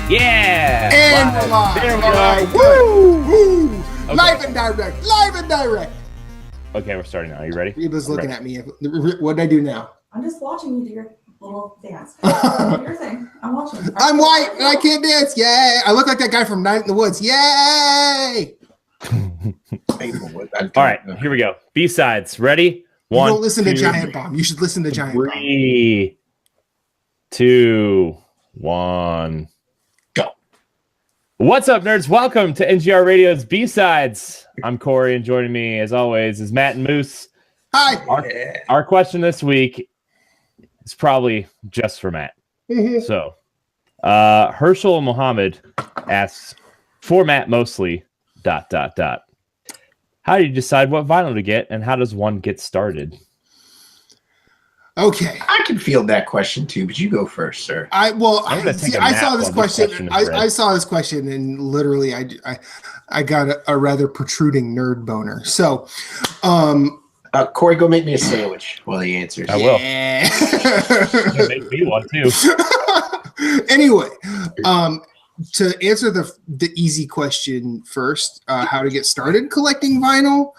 Yeah! And we're live. There we All are. right, good. Woo! Okay. Live and direct. Live and direct. Okay, we're starting now. Are you ready? Reba's looking at me. What did I do now? I'm just watching you do your little dance. Do your thing. I'm watching. I'm white and I can't dance. Yay! I look like that guy from Night in the Woods. Yay! All right, here we go. B-sides. Ready? You One, don't listen to two, Giant Bomb. You should listen to Giant Bomb. 3, 2, 1, go. What's up, nerds? Welcome to NGR Radio's B-sides. I'm Corey, and joining me, as always, is Matt and Moose. Hi. Our question this week is probably just for Matt. So, Herschel Mohammed asks, for Matt mostly, ... How do you decide what vinyl to get, and how does one get started? Okay. I can field that question too, but you go first, sir. I saw this while question. is read. I saw this question, and literally, I got a rather protruding nerd boner. So, Corey, go make me a sandwich while he answers. I will. yeah. You make me one too. Anyway, to answer the easy question first, how to get started collecting vinyl,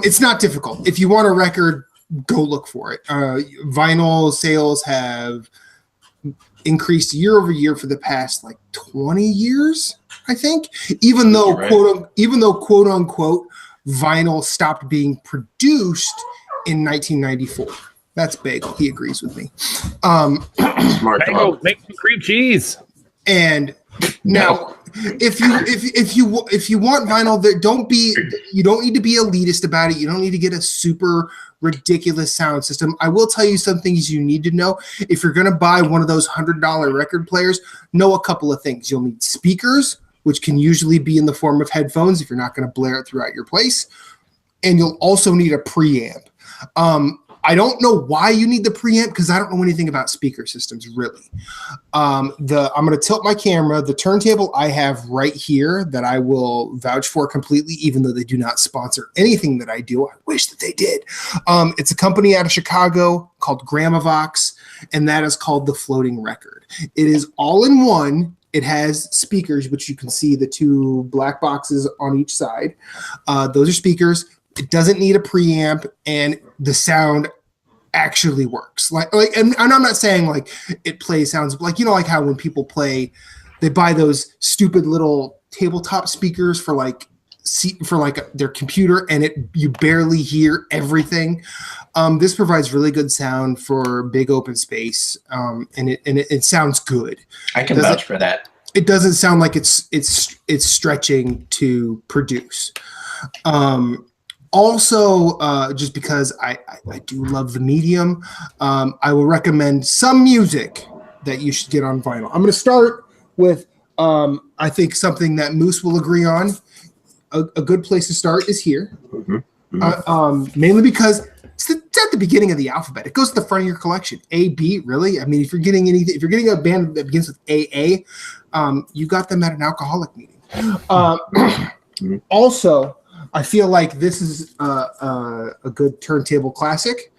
it's not difficult. If you want a record, go look for it. Vinyl sales have increased year over year for the past 20 years, I think. Even though quote unquote vinyl stopped being produced in 1994. That's big. He agrees with me. Smart dog. Make some cream cheese. And now, if you want vinyl, you don't need to be elitist about it. You don't need to get a super ridiculous sound system. I will tell you some things you need to know. If you're going to buy one of those $100 record players, know a couple of things. You'll need speakers, which can usually be in the form of headphones if you're not going to blare it throughout your place. And you'll also need a preamp. I don't know why you need the preamp because I don't know anything about speaker systems, really. I'm going to tilt my camera. The turntable I have right here that I will vouch for completely, even though they do not sponsor anything that I do. I wish that they did. It's a company out of Chicago called Gramavox, and that is called the Floating Record. It is all in one. It has speakers, which you can see the two black boxes on each side. Those are speakers. It doesn't need a preamp, and the sound actually works. And I'm not saying it plays sounds like how when people play, they buy those stupid little tabletop speakers for their computer, and you barely hear everything. This provides really good sound for big open space, and it sounds good. I can vouch for that. It doesn't sound like it's stretching to produce. Also, just because I do love the medium, I will recommend some music that you should get on vinyl. I'm going to start with, I think, something that Moose will agree on. A good place to start is here, mainly because it's at the beginning of the alphabet. It goes to the front of your collection. A, B, really? I mean, if you're getting a band that begins with AA, you got them at an alcoholic meeting. Also, I feel like this is a good turntable classic,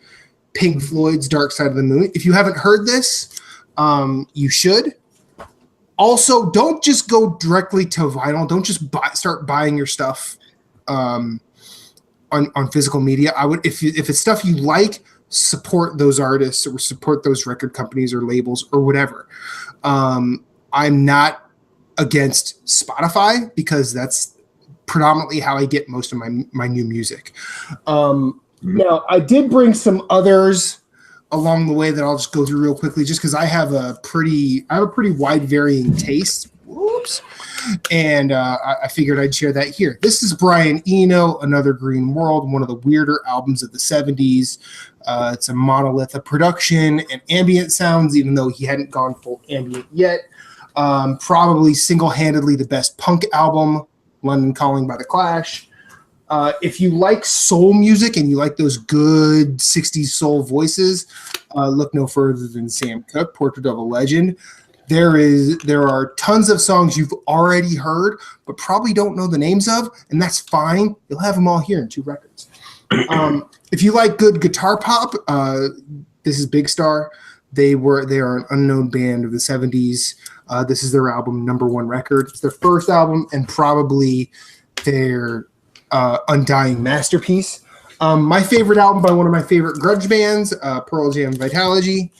Pink Floyd's Dark Side of the Moon. If you haven't heard this, you should. Also, don't just go directly to vinyl. Don't just start buying your stuff on physical media. I would, if it's stuff you like, support those artists or support those record companies or labels or whatever. I'm not against Spotify because that's predominantly how I get most of my new music. Now, I did bring some others along the way that I'll just go through real quickly, just because I have a pretty wide varying taste. Whoops. And I figured I'd share that here. This is Brian Eno, Another Green World, one of the weirder albums of the 70s. It's a monolith of production and ambient sounds, even though he hadn't gone full ambient yet. Probably single-handedly the best punk album, London Calling by The Clash. If you like soul music and you like those good 60s soul voices, look no further than Sam Cooke, Portrait of a Legend. There are tons of songs you've already heard, but probably don't know the names of, and that's fine. You'll have them all here in 2 records. If you like good guitar pop, this is Big Star. They are an unknown band of the 70s. This is their album, #1 record. It's their first album and probably their undying masterpiece. My favorite album by one of my favorite grunge bands, Pearl Jam Vitalogy.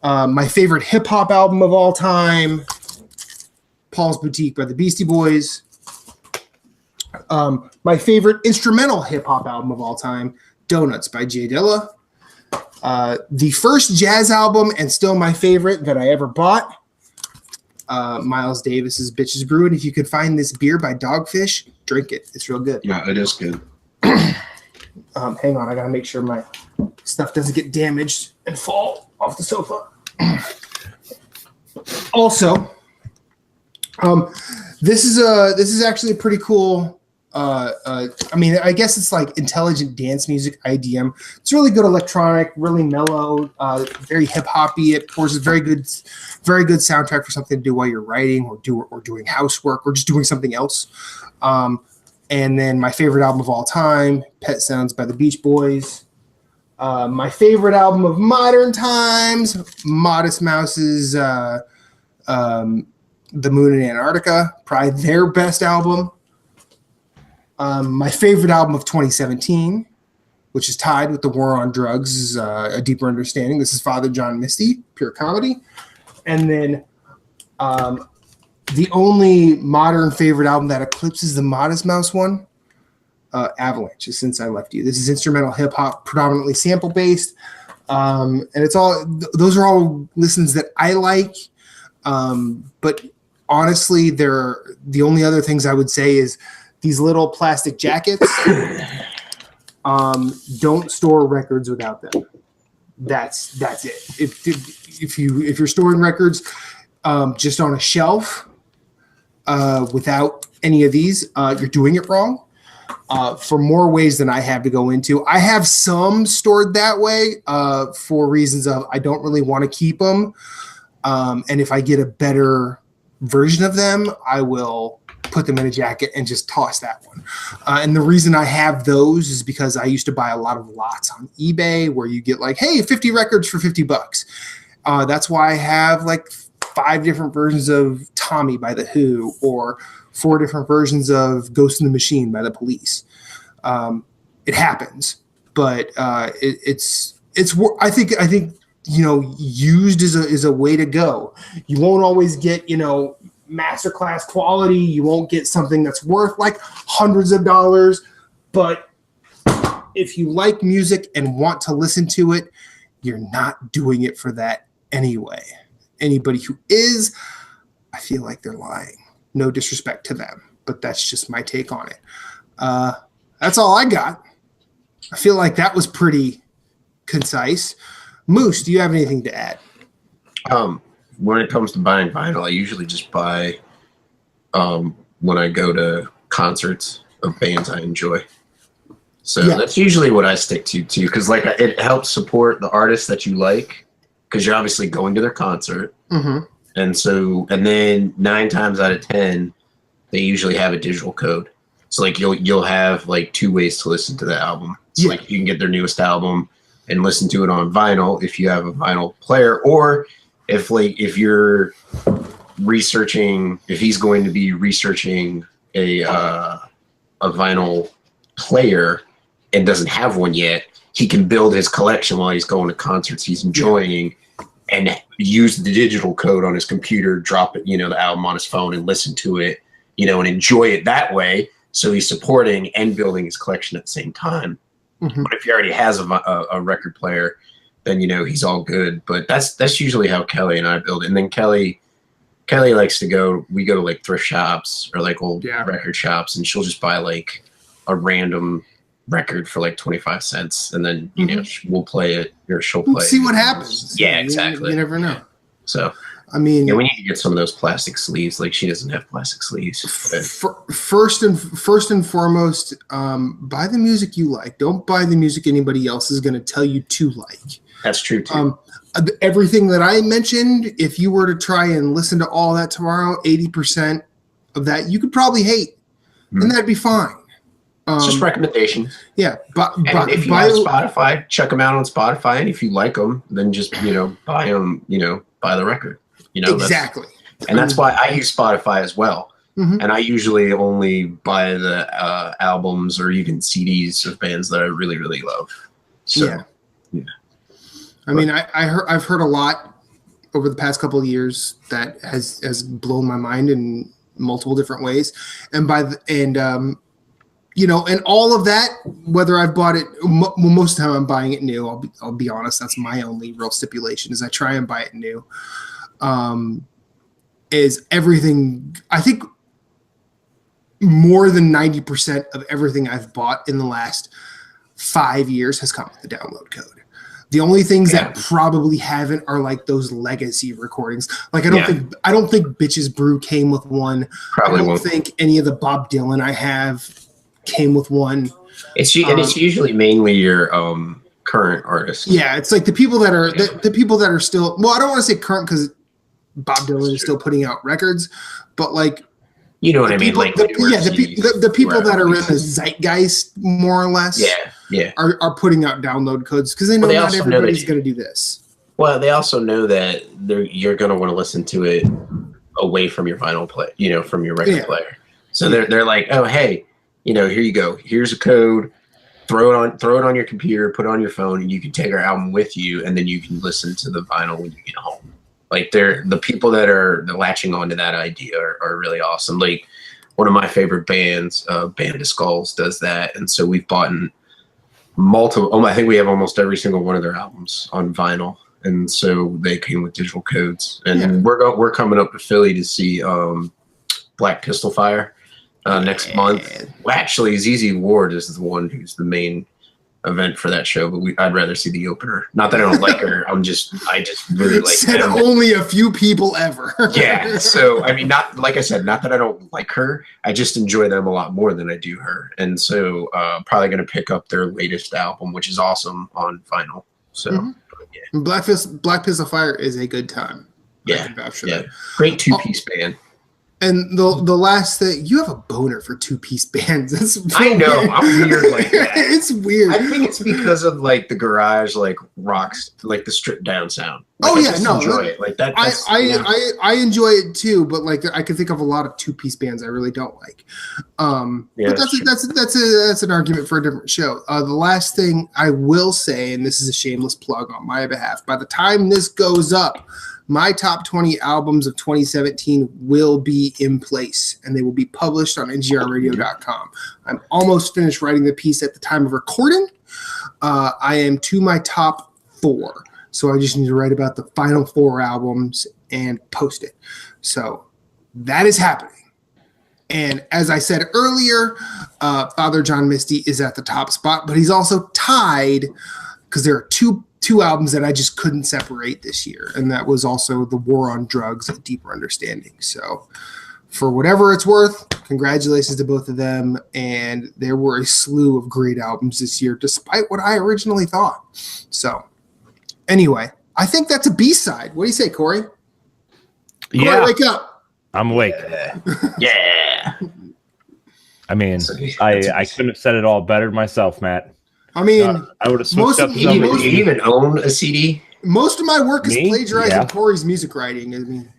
My favorite hip hop album of all time, Paul's Boutique by the Beastie Boys. My favorite instrumental hip hop album of all time, Donuts by Jay Dilla. The first jazz album and still my favorite that I ever bought, Miles Davis's Bitches Brew. And if you could find this beer by Dogfish, drink it. It's real good. Yeah, it is good. Hang on, I gotta make sure my stuff doesn't get damaged and fall off the sofa. Also, this is actually a pretty cool. I mean, I guess it's like intelligent dance music, IDM. It's really good electronic, really mellow, very hip hoppy. It pours a very good soundtrack for something to do while you're writing or doing housework or just doing something else. And then my favorite album of all time, Pet Sounds by the Beach Boys. My favorite album of modern times, Modest Mouse's The Moon in Antarctica, probably their best album. My favorite album of 2017, which is tied with The War on Drugs, is A Deeper Understanding. This is Father John Misty, pure comedy. And then the only modern favorite album that eclipses the Modest Mouse one, Avalanche, is Since I Left You. This is instrumental hip hop, predominantly sample based, and it's all those are all listens that I like. But honestly, the only other things I would say is these little plastic jackets. Don't store records without them. That's it. If you're storing records just on a shelf without any of these, you're doing it wrong. For more ways than I have to go into. I have some stored that way for reasons of I don't really want to keep them. And if I get a better version of them, I will put them in a jacket and just toss that one. And the reason I have those is because I used to buy a lot of lots on eBay where you get like, hey, 50 records for $50. That's why I have like 5 different versions of Tommy by The Who or 4 different versions of Ghost in the Machine by the Police. It happens, but it's I think used is a way to go. You won't always get masterclass quality. You won't get something that's worth like hundreds of dollars, but if you like music and want to listen to it, you're not doing it for that anyway. Anybody who is, I feel like they're lying. No disrespect to them, but that's just my take on it. That's all I got. I feel like that was pretty concise. Moose, do you have anything to add? When it comes to buying vinyl, I usually just buy when I go to concerts of bands I enjoy. So that's usually what I stick to too, because like it helps support the artists that you like, because you're obviously going to their concert. Mm-hmm. And then 9 times out of 10, they usually have a digital code. So like you'll have like 2 ways to listen to the album. So like you can get their newest album and listen to it on vinyl if you have a vinyl player, or if you're researching, if he's going to be researching a vinyl player and doesn't have one yet, he can build his collection while he's going to concerts he's enjoying and use the digital code on his computer, drop it, the album on his phone and listen to it, and enjoy it that way. So he's supporting and building his collection at the same time. Mm-hmm. But if he already has a record player, then he's all good. But that's usually how Kelly and I build it. And then Kelly likes to go to like thrift shops or like old record shops, and she'll just buy like a random record for like 25 cents, and then we'll play it, or she'll play see it. what happens. Yeah, exactly. You never know. So I mean, we need to get some of those plastic sleeves. Like she doesn't have plastic sleeves. First and foremost, buy the music you like. Don't buy the music anybody else is going to tell you to like. That's true too. Everything that I mentioned, if you were to try and listen to all that tomorrow, 80% of that you could probably hate, and that'd be fine. It's just recommendation. Yeah, but And if you have Spotify, check them out on Spotify, and if you like them, then just buy them. Buy the record. Exactly. That's why I use Spotify as well. Mm-hmm. And I usually only buy the albums or even CDs of bands that I really, really love. So, yeah. I mean, I've heard a lot over the past couple of years that has blown my mind in multiple different ways, and and all of that. Whether I've bought it, most of the time I'm buying it new. I'll be honest. That's my only real stipulation is I try and buy it new. Is everything? I think more than 90% of everything I've bought in the last 5 years has come with the download code. The only things that probably haven't are like those legacy recordings. Like I don't think Bitches Brew came with one. Probably I don't think any of the Bob Dylan I have came with one. It's usually mainly your current artists. Yeah, it's like the people that are the people that are still. Well, I don't want to say current because Bob Dylan is still putting out records, but like. You know what I mean? Like the people that are in the zeitgeist, more or less, are putting out download codes because they know not everybody's going to do this. Well, they also know that you're going to want to listen to it away from your vinyl play, from your record player. So they're like, oh, hey, here you go. Here's a code. Throw it on your computer, put it on your phone, and you can take our album with you, and then you can listen to the vinyl when you get home. Like the people that are latching onto that idea are really awesome. Like one of my favorite bands, Band of Skulls, does that, and so we've bought multiple. I think we have almost every single one of their albums on vinyl, and so they came with digital codes. And we're coming up to Philly to see Black Pistol Fire next month. Well, actually, ZZ Ward is the one who's the main event for that show, but I'd rather see the opener. Not that I don't like her. I just really like said them. Only a few people ever. Yeah. So I mean, not like I said, not that I don't like her. I just enjoy them a lot more than I do her. And so probably gonna pick up their latest album, which is awesome on vinyl. So Black Pistol Fire is a good time. That. Great two-piece band. And the last thing, you have a boner for two-piece bands. That's I know. I'm weird like that. It's weird. I think it's because of like the garage, like rocks, like the stripped down sound. Like, enjoy it. Like that. I enjoy it too, but like I can think of a lot of two-piece bands I really don't like. But that's an argument for a different show. The last thing I will say, and this is a shameless plug on my behalf, by the time this goes up, my top 20 albums of 2017 will be in place, and they will be published on ngrradio.com. I'm almost finished writing the piece at the time of recording. I am to my top 4, so I just need to write about the final 4 albums and post it. So that is happening. And as I said earlier, Father John Misty is at the top spot, but he's also tied because there are two albums that I just couldn't separate this year, and that was also The War on Drugs and Deeper Understanding. So for whatever it's worth, congratulations to both of them, and there were a slew of great albums this year, despite what I originally thought. So anyway, I think that's a B-side. What do you say, Corey? Corey, wake up. I'm awake. Yeah. I mean, I couldn't have said it all better myself, Matt. I mean, I would have switched up. You even own a CD? Most of my work is plagiarizing Corey's music writing. I mean,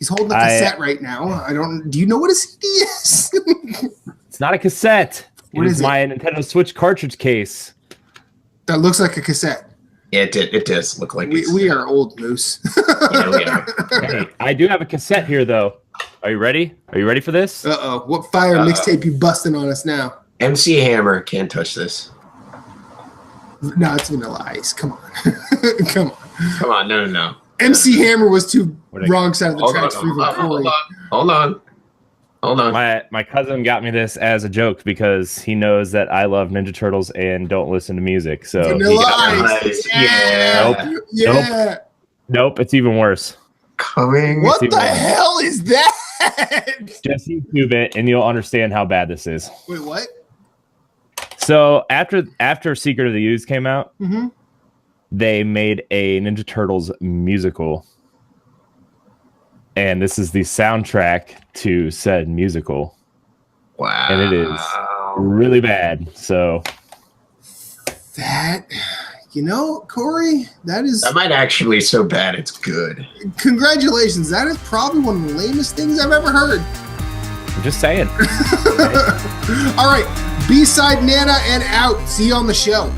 he's holding a cassette right now. Do you know what a CD is? It's not a cassette. What is my Nintendo Switch cartridge case. That looks like a cassette. Yeah, it does look like we are old, Moose. Yeah, we are. Hey, I do have a cassette here, though. Are you ready? Are you ready for this? Uh-oh. What fire mixtape you busting on us now? MC Hammer can't touch this. No, it's Vanilla Ice. Come on. Come on. No. MC Hammer was too wrong side of the tracks for even Corey. Hold on. My cousin got me this as a joke because he knows that I love Ninja Turtles and don't listen to music. So Vanilla Ice. Yeah. Nope. It's even worse. What the hell is that? Just YouTube it and you'll understand how bad this is. Wait, what? So after Secret of the Ooze came out, they made a Ninja Turtles musical. And this is the soundtrack to said musical. Wow. And it is really bad. So That, Corey, That might actually so bad it's good. congratulations. That is probably one of the lamest things I've ever heard. I'm just saying. All right, B-side Nana and out. See you on the show.